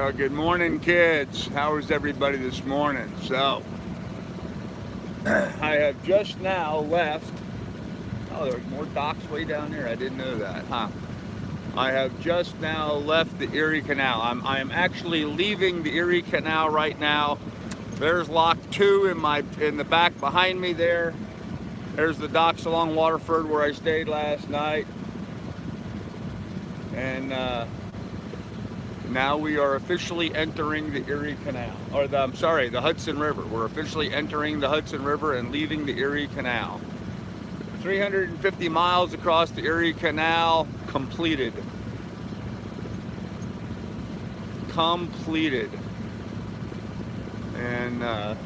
Well, good morning, kids. How is everybody this morning? So, I have just now left. Oh, there's more docks way down there. I didn't know that, huh? I have just now left the Erie Canal. I am actually leaving the Erie Canal right now. There's Lock 2 in the back behind me there. There's the docks along Waterford where I stayed last night. And now we are officially entering the Erie Canal, or the Hudson River. We're officially entering the Hudson River and leaving the Erie Canal. 350 miles across the Erie Canal, completed. And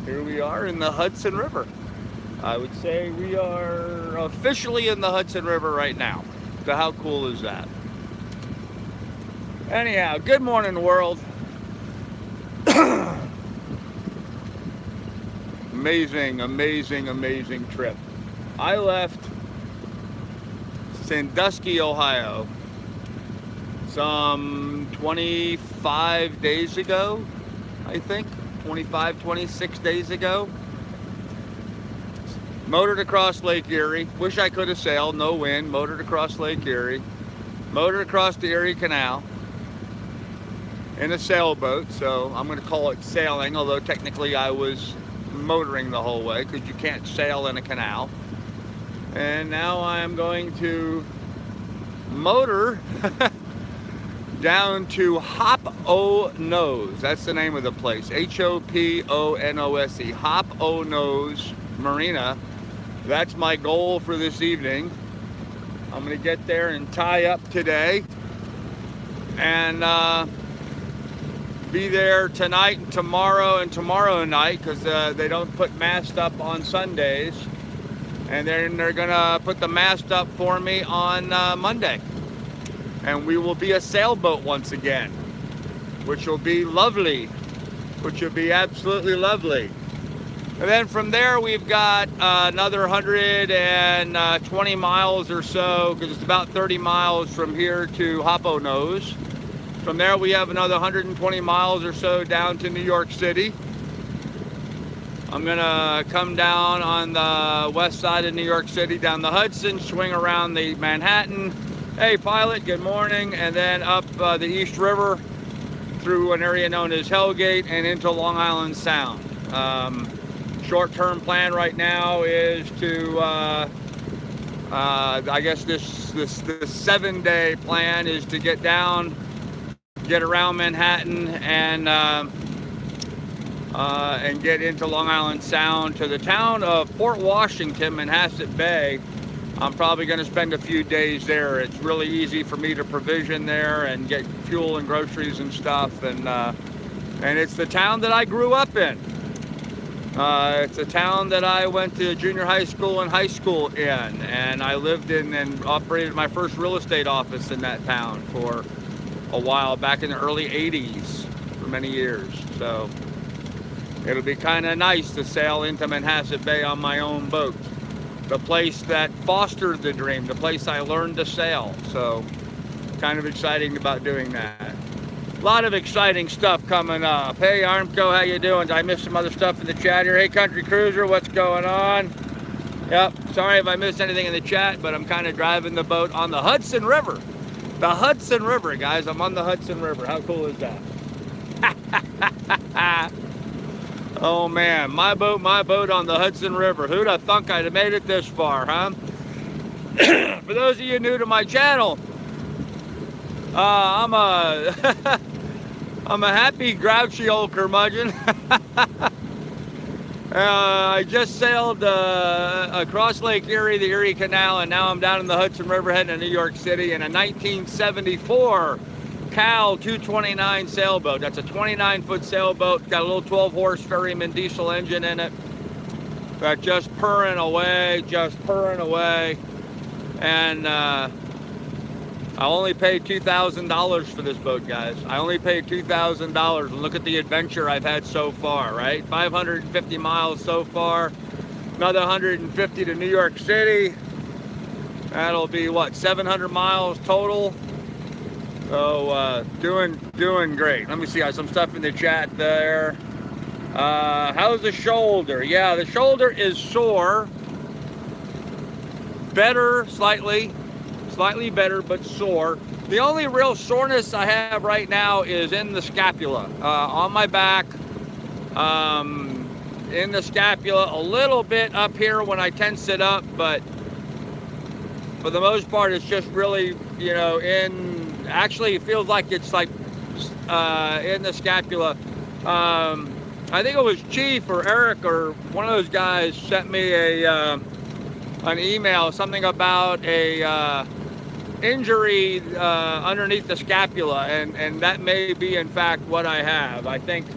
here we are in the Hudson River. I would say we are officially in the Hudson River right now. So how cool is that? Anyhow, good morning, world. Amazing trip. I left Sandusky, Ohio, some 25 days ago, I think. 26 days ago. Motored across Lake Erie. Wish I could have sailed, no wind. Motored across Lake Erie. Motored across the Erie Canal in a sailboat, so I'm going to call it sailing, although technically I was motoring the whole way because you can't sail in a canal. And now I'm going to motor down to Hop-O-Nose. That's the name of the place. H-O-P-O-N-O-S-E. Hop-O-Nose Marina. That's my goal for this evening. I'm going to get there and tie up today. And be there tonight and tomorrow night because they don't put mast up on Sundays, and then they're gonna put the mast up for me on Monday, and we will be a sailboat once again, which will be lovely, which will be absolutely lovely. And then from there we've got another 120 miles or so, because it's about 30 miles from here to Hop-O-Nose. From there, we have another 120 miles or so down to New York City. I'm gonna come down on the west side of New York City, down the Hudson, swing around the Manhattan. Hey, pilot, good morning. And then up the East River through an area known as Hellgate and into Long Island Sound. Short-term plan right now is to, I guess this 7-day plan is to get down, get around Manhattan, and get into Long Island Sound to the town of Port Washington, Manhasset Bay. I'm probably going to spend a few days there. It's really easy for me to provision there and get fuel and groceries and stuff. And it's the town that I grew up in. It's a town that I went to junior high school and high school in, and I lived in and operated my first real estate office in that town for a while back in the early 80s for many years. So it'll be kind of nice to sail into Manhasset Bay on my own boat, the place that fostered the dream, the place I learned to sail. So kind of exciting about doing that. A lot of exciting stuff coming up. Hey Armco, how you doing? Did I miss some other stuff in the chat here? Hey Country Cruiser, what's going on? Yep, sorry if I missed anything in the chat, but I'm kind of driving the boat on the Hudson River. The Hudson River, guys. I'm on the Hudson River. How cool is that? Oh, man. My boat on the Hudson River. Who'd have thunk I'd have made it this far, huh? For those of you new to my channel, I'm a happy, grouchy old curmudgeon. I just sailed across Lake Erie, the Erie Canal, and now I'm down in the Hudson River heading to New York City in a 1974 Cal 229 sailboat. That's a 29-foot sailboat. Got a little 12-horse Ferryman diesel engine in it. But just purring away. And I only paid $2,000 for this boat, guys. I only paid $2,000. And look at the adventure I've had so far, right? 550 miles so far. Another 150 to New York City. That'll be, what, 700 miles total? So doing great. Let me see. I have some stuff in the chat there. How's the shoulder? Yeah, the shoulder is sore. Better, slightly better, but sore. The only real soreness I have right now is in the scapula, on my back, in the scapula, a little bit up here when I tense it up, but for the most part, it's just really, actually it feels like it's like in the scapula. I think it was Chief or Eric or one of those guys sent me an email, something about a injury underneath the scapula, and that may be in fact what I have. I think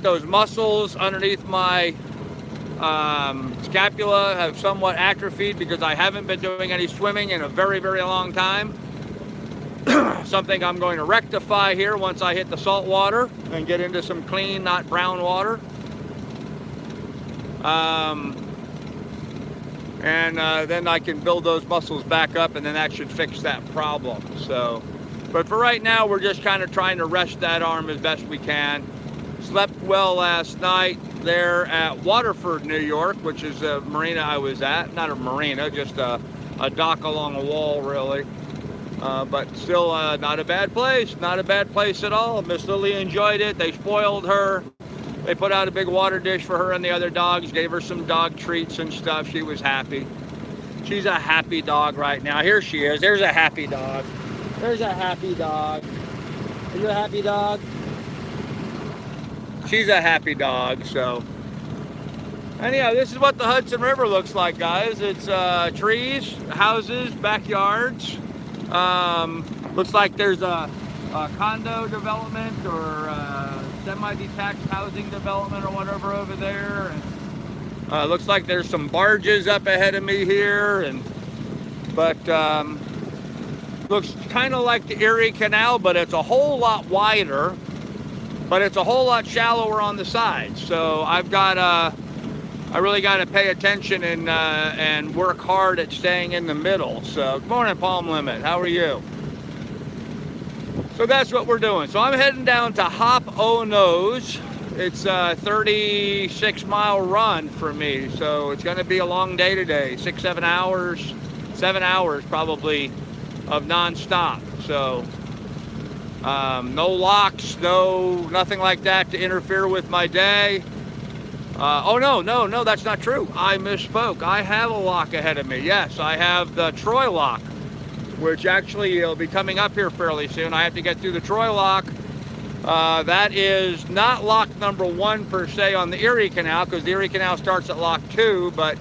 those muscles underneath my scapula have somewhat atrophied because I haven't been doing any swimming in a very, very long time. Something I'm going to rectify here once I hit the salt water and get into some clean, not brown water. Then I can build those muscles back up, and then that should fix that problem. So, but for right now, we're just kind of trying to rest that arm as best we can. Slept well last night there at Waterford, New York, which is a marina I was at. Not a marina, just a dock along a wall, really. But still not a bad place. Not a bad place at all. Miss Lily enjoyed it. They spoiled her. They put out a big water dish for her and the other dogs, gave her some dog treats and stuff. She was happy. She's a happy dog right now. Here she is. There's a happy dog. There's a happy dog. Are you a happy dog? She's a happy dog, so. Anyhow, this is what the Hudson River looks like, guys. It's trees, houses, backyards. Looks like there's a condo development or semi-detached housing development or whatever over there. And looks like there's some barges up ahead of me here, but looks kind of like the Erie Canal, but it's a whole lot wider, but it's a whole lot shallower on the sides. So I really got to pay attention and work hard at staying in the middle. So good morning, Palm Limit. How are you? So that's what we're doing. So I'm heading down to Hop O Nose. It's a 36-mile run for me. So it's going to be a long day today. 7 hours probably of nonstop. So no locks, nothing like that to interfere with my day. No, that's not true. I misspoke. I have a lock ahead of me. Yes, I have the Troy lock, which actually will be coming up here fairly soon. I have to get through the Troy lock. That is not lock number 1 per se on the Erie Canal, because the Erie Canal starts at lock 2, but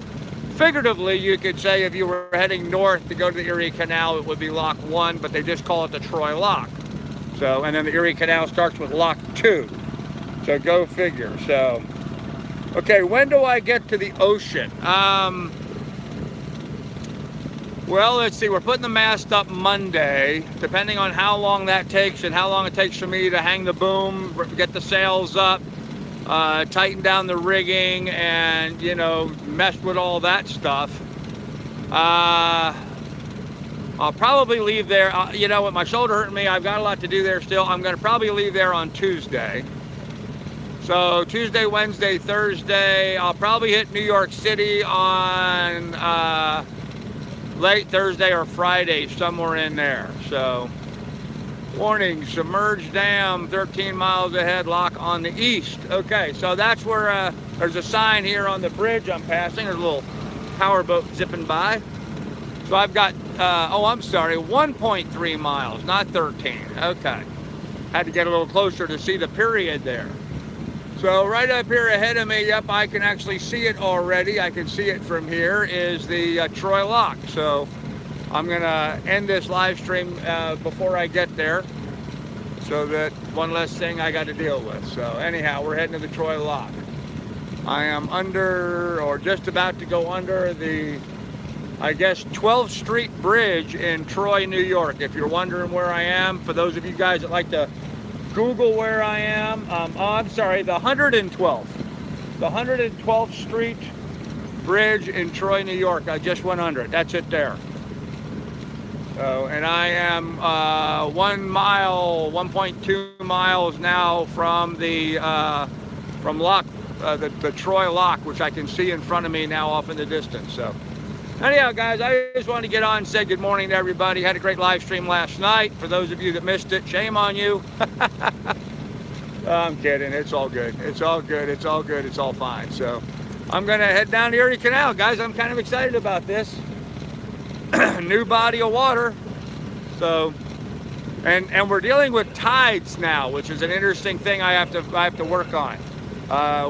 figuratively you could say if you were heading north to go to the Erie Canal, it would be lock 1, but they just call it the Troy lock. So, and then the Erie Canal starts with lock 2. So go figure. So, okay, when do I get to the ocean? Well, let's see, we're putting the mast up Monday, depending on how long that takes and how long it takes for me to hang the boom, get the sails up, tighten down the rigging, and, mess with all that stuff. I'll probably leave there, with my shoulder hurting me, I've got a lot to do there still. I'm going to probably leave there on Tuesday. So Tuesday, Wednesday, Thursday, I'll probably hit New York City on late Thursday or Friday, somewhere in there. So, warning, submerged dam 13 miles ahead, lock on the east. Okay, so that's where there's a sign here on the bridge I'm passing. There's a little powerboat zipping by. So I've got, 1.3 miles, not 13. Okay. Had to get a little closer to see the period there. So right up here ahead of me, yep, I can actually see it already. I can see it from here, is the Troy Lock. So I'm gonna end this live stream before I get there, so that one less thing I got to deal with. So anyhow, we're heading to the Troy Lock. I am under, or just about to go under the, I guess, 12th Street Bridge in Troy, New York. If you're wondering where I am, for those of you guys that like to Google where I am, I'm sorry, the 112th. The 112th Street Bridge in Troy, New York. I just went under it. That's it there. So, and I am 1 mile, 1.2 miles now from the lock, the Troy lock, which I can see in front of me now off in the distance. So anyhow, guys, I just wanted to get on and say good morning to everybody. Had a great live stream last night. For those of you that missed it, shame on you. I'm kidding. It's all good. It's all good. It's all good. It's all fine. So I'm going to head down the Erie Canal, guys. I'm kind of excited about this. New body of water. So, and we're dealing with tides now, which is an interesting thing I have to work on.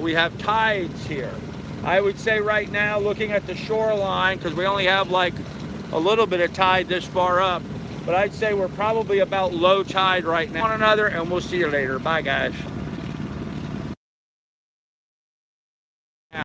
We have tides here. I would say right now, looking at the shoreline, because we only have like a little bit of tide this far up, but I'd say we're probably about low tide right now. One another, and we'll see you later. Bye, guys.